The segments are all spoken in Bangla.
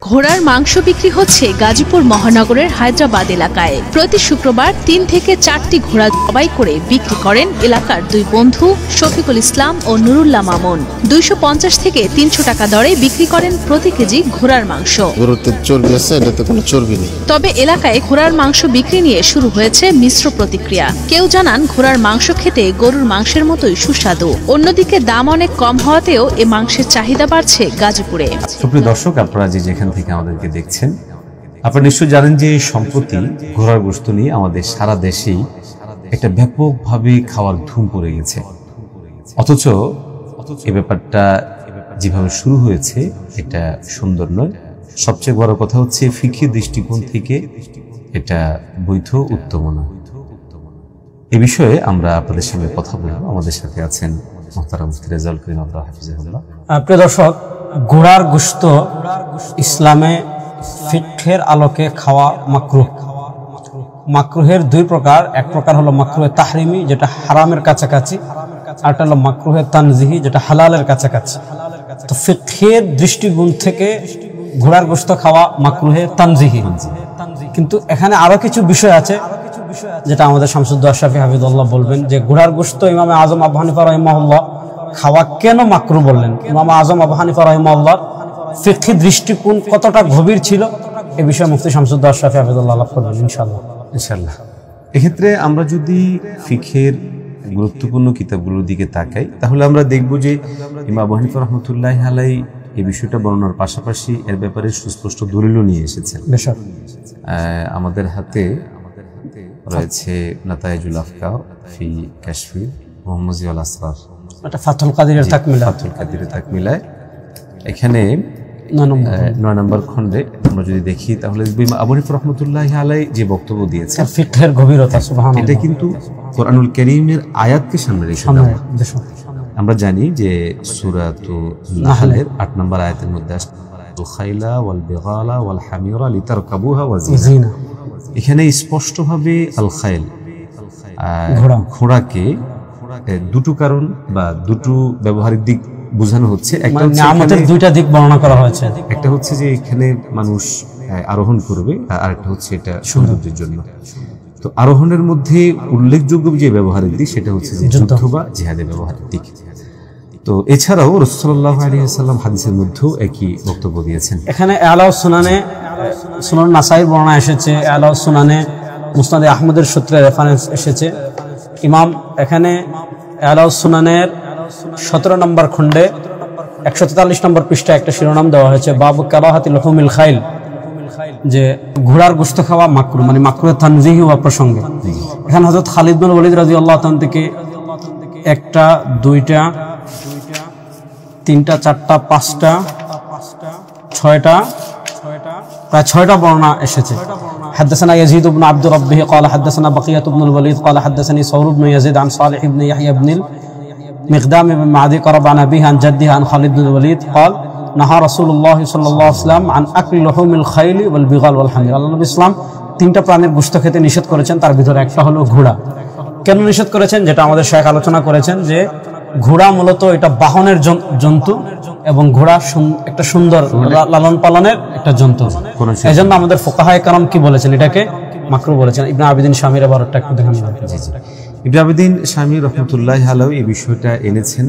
ঘোড়ার মাংস বিক্রি হচ্ছে গাজীপুর মহানগরের হায়দ্রাবাদ এলাকায়। প্রতি শুক্রবার ৩ থেকে ৪টি ঘোড়া জবাই করে বিক্রি করেন এলাকার দুই বন্ধু শফিকুল ইসলাম ও নুরুল্লাহ মামুন। ২৫০ থেকে ৩০০ টাকা দরে বিক্রি করেন প্রতি কেজি ঘোড়ার মাংস। তবে এলাকায় ঘোড়ার মাংস বিক্রি নিয়ে শুরু হয়েছে মিশ্র প্রতিক্রিয়া। কেউ জানান ঘোড়ার মাংস খেতে গরুর মাংসের মতোই সুস্বাদু, অন্যদিকে দাম অনেক কম হওয়াতেও এ মাংসের চাহিদা বাড়ছে গাজীপুরে। সুপ্রিয় দর্শক, আপনারা যেখান থেকে আমাদেরকে দেখছেন, আপনারা নিশ্চয়ই জানেন যে সম্প্রতি ঘোড়ার গোশত নিয়ে আমাদের সারা দেশেই একটা ব্যাপকভাবে খাওয়ার ধুম পড়ে গেছে। অথচ এই ব্যাপারটা যেভাবে শুরু হয়েছে এটা সুন্দর নয়। সবচেয়ে বড় কথা হচ্ছে ফিকহি দৃষ্টিকোণ থেকে এটা বৈধ, উত্তম নয়। এ বিষয়ে আমরা আপনাদের সঙ্গে কথা বলবো। আমাদের সাথে আছেন মুহতারাম মুফতি রেজাউল করিম আবরার হাফিজাহুল্লাহ। প্রিয় দর্শক, ঘোড়ার গোশত ইসলামে ফিকহের আলোকে খাওয়া মাকরুহ। মাকরুহের দুই প্রকার, এক প্রকার হলো মাকরুহে তাহরিমি, যেটা হারামের কাছাকাছি, আর একটা হলো মাকরুহে তানজিহি, যেটা হালালের কাছাকাছি। তো ফিকহের দৃষ্টিকোণ থেকে ঘোড়ার গোশত খাওয়া মাকরুহে তানজিহি। কিন্তু এখানে আরো কিছু বিষয় আছে যেটা আমাদের শামসুদ্দৌলা শাফি হাফিজুল্লাহ বলবেন, যে ঘোড়ার গোশত ইমাম আজম আবু হানিফা রাহিমাহুল্লাহ খাওয়া কেন মাকরুহ বললেন। ইমাম আজম আবু হানিফা রাহিমাহুল্লাহ ফিকহি দৃষ্টিকোণ কতটা গভীর ছিল এ বিষয়ে মুফতি শামসুদ্দৌলা শাফি হাফিজুল্লাহ আলাপ করবেন ইনশাআল্লাহ। এক্ষেত্রে আমরা যদি ফিকহের গুরুত্বপূর্ণ কিতাবগুলোর দিকে তাকাই, তাহলে আমরা দেখব যে ইমাম আবু হানিফা রাহমাতুল্লাহি আলাইহি এই বিষয়টা বর্ণনার পাশাপাশি এর ব্যাপারে সুস্পষ্ট দলিলও নিয়ে এসেছেন। আমাদের হাতে রয়েছে নাতাইজুল আফকার ফি কাশফি মুহম্মদিয়াল আসরার, এটা ফাতুল কাদিরের তাকমিলায় এখানে ৯ নম্বর খণ্ডে আমরা যদি দেখি, তাহলে আবু হানিফা রাহমাতুল্লাহি আলাইহি যে বক্তব্য দিয়েছেন ফিকহের গভীরতা, সুবহানাল্লাহ, এটা কিন্তু কোরআনুল কারীমের আয়াতকে সামনে রেখে। আমরা জানি যে সূরাতুন নাহলের ৮ নম্বর আয়াতের মধ্যে আছে আল খাইলা ওয়াল বিগালা ওয়াল হামিরা লিতারকাবুহা ওয়া জিনা। এখানে স্পষ্টভাবে আল খাইল, ঘোড়াকে দুটো কারণ বা দুটো ব্যবহারিক দিক বোঝানো হচ্ছে। একটা হচ্ছে আমাদের দুইটা দিক বর্ণনা করা হয়েছে। একটা হচ্ছে যে এখানে মানুষ আরোহণ করবে, আর একটা হচ্ছে এটা সৌন্দর্যের জন্য। তো আরোহণের মধ্যে উল্লেখযোগ্য যে ব্যবহারিক দিক সেটা হচ্ছে যে যুদ্ধ বা জিহাদের ব্যবহারিক দিক। তো এছাড়াও রাসূল সাল্লাল্লাহু আলাইহি ওয়াসাল্লাম হাদিসের মধ্যেও একই বক্তব্য দিয়েছেন। এখানে আলাউ সুনানে, সুনান নাসাঈর বর্ণনা এসেছে, আলাউ সুনানে মুসনাদে আহমদের সূত্রে রেফারেন্স এসেছে। ইমাম এখানে আলাউ সুনানের ১৭ নম্বর খণ্ডে ১৪৩ নম্বর পৃষ্ঠায় একটা শিরোনাম দেওয়া হয়েছে, বাবু কারাহাতি লুহুমিল খাইল, যে ঘোড়ার গোশত খাওয়া মাকরুহ, মানে মাকরুহে তানজিহি হওয়া প্রসঙ্গে। এখানে হযরত খালিদ বিন ওয়ালিদ রাদিয়াল্লাহু তাআলা থেকে ১টা ২টা ৩টা ৪টা ৫টা ৬টা প্রায় ৬টা বর্ণনা এসেছে। حدثنا يزيد بن عبد ربه قال حدثنا بقية بن الوليد قال حدثني ثور بن يزيد عن صالح بن يحيى بن المقدام بن معدي قرب عن أبيه عن جده عن خالد بن الوليد قال نهى رسول الله صلى الله عليه وسلم عن أكل لحوم الخيل والبغال والحمير। আল্লাহ নবী ইসলাম ৩টা প্রাণীর গোশত খেতে নিষেধ করেছেন, তার ভিতরে একটা হলো ঘোড়া। কেন নিষেধ করেছেন, যেটা আমাদের শায়খ আলোচনা করেছেন, যে ঘোড়া মূলত এটা বাহনের জন্তু এবং ঘোড়া একটা সুন্দর লালন পালনের একটা জন্তু। এই জন্য আমাদের ফুকাহায়ে কেরাম কি বলেছেন, এটাকে মাকরুহ বলেছেন। ইবনে আবিদিন শামির আবারটা একটু দেখেন। ইবনে আবিদিন শামি রাহমাতুল্লাহি আলাইহি এই বিষয়টা এনেছেন।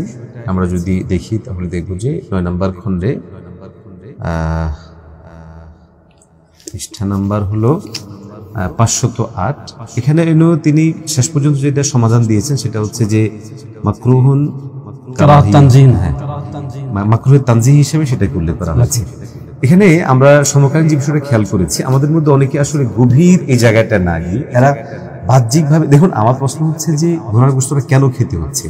আমরা যদি দেখি তাহলে দেখব যে ৯ নম্বর খণ্ডে পৃষ্ঠা নাম্বার হলো ৫০৮। এখানে তিনি শেষ পর্যন্ত যেটা সমাধান দিয়েছেন সেটা হচ্ছে যে মাকরুহুন মাকরুহে তানজিহি হিসেবে সেটাকে উল্লেখ করা হয়েছে। এখানে আমরা সমকালীন যে বিষয়টা খেয়াল করেছি, আমাদের মধ্যে অনেকে আসলে গভীর এই জায়গাটা না গিয়ে এরা বাহ্যিকভাবে, দেখুন আমার প্রশ্ন হচ্ছে যে ঘোড়ার গোশতটা কেন খেতে হচ্ছে?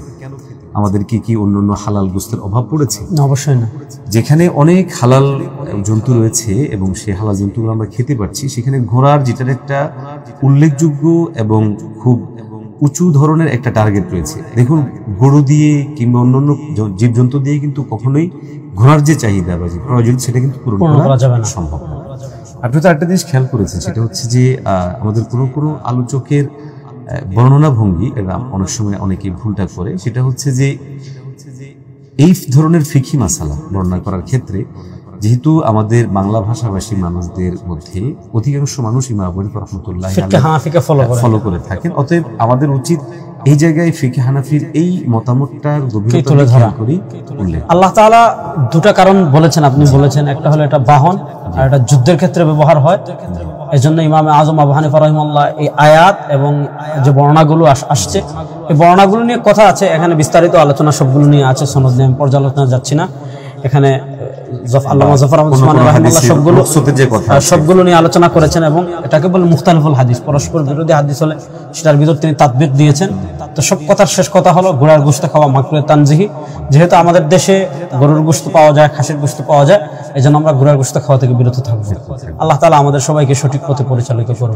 আমাদের কি অন্যান্য হালাল গোশতের অভাব পড়েছে? অবশ্যই না। যেখানে অনেক হালাল জন্তু রয়েছে এবং সেই হালাল জন্তুগুলো আমরা খেতে পারছি, সেখানে ঘোড়ার যেটার একটা উল্লেখযোগ্য এবং খুব উঁচু ধরনের একটা টার্গেট রয়েছে। দেখুন, গরু দিয়ে কিংবা অন্যান্য জীবজন্তু দিয়ে কিন্তু কখনোই ঘোড়ার যে চাহিদা বা যে প্রয়োজন সেটা কিন্তু পূরণ করা সম্ভব না। আপনি তো একটা জিনিস খেয়াল করেছেন, সেটা হচ্ছে যে আমাদের কোনো আলোচকের বর্ণনা ভঙ্গি এবং অনেক সময় অনেকে ভুলটা করে, সেটা হচ্ছে যে এই ধরনের ফিকহি মাসালা বর্ণনা করার ক্ষেত্রে যেহেতু আমাদের বাংলা ভাষাভাষী মানুষদের মধ্যে অধিকাংশ মানুষ ইমাম আবু হানিফা রাহমাতুল্লাহ ফিকহে হানাফিকে ফলো করে থাকেন, অতএব আমাদের উচিত এই জায়গায় ফিকহে হানাফির এই মতামতটার গভীরতা তুলে ধরা। করি উল্লেখ। আল্লাহ তাআলা দুটা কারণ বলেছেন, আপনি বলেছেন, একটা হলো এটা বাহন আর এটা যুদ্ধের ক্ষেত্রে ব্যবহার হয়। এজন্য ইমাম আজম আবু হানিফা রাহিমাহুল্লাহ এই আয়াত এবং যে বর্ণনাগুলো আসছে, এই বর্ণনাগুলো নিয়ে কথা আছে, এখানে বিস্তারিত আলোচনা সবগুলো নিয়ে আছে, সনদ নিয়ে পর্যালোচনা যাচ্ছি না। এখানে আল্লামা জাফর আহমদ উসমানী রাহিমাহুল্লাহ সবগুলো নিয়ে আলোচনা করেছেন এবং এটাকে বলে মুখতালিফুল হাদিস, পরস্পর বিরোধী হাদিস হলে সেটার ভিতর তিনি তাদবির দিয়েছেন। তো সব কথার শেষ কথা হলো ঘোড়ার গোশত খাওয়া মাকরুহ তানজিহি। যেহেতু আমাদের দেশে গরুর গোশত পাওয়া যায়, খাসির গোশত পাওয়া যায়, এই জন্য আমরা ঘোড়ার গোশত খাওয়া থেকে বিরত থাকবো। আল্লাহ তাআলা আমাদের সবাইকে সঠিক পথে পরিচালিত করুন।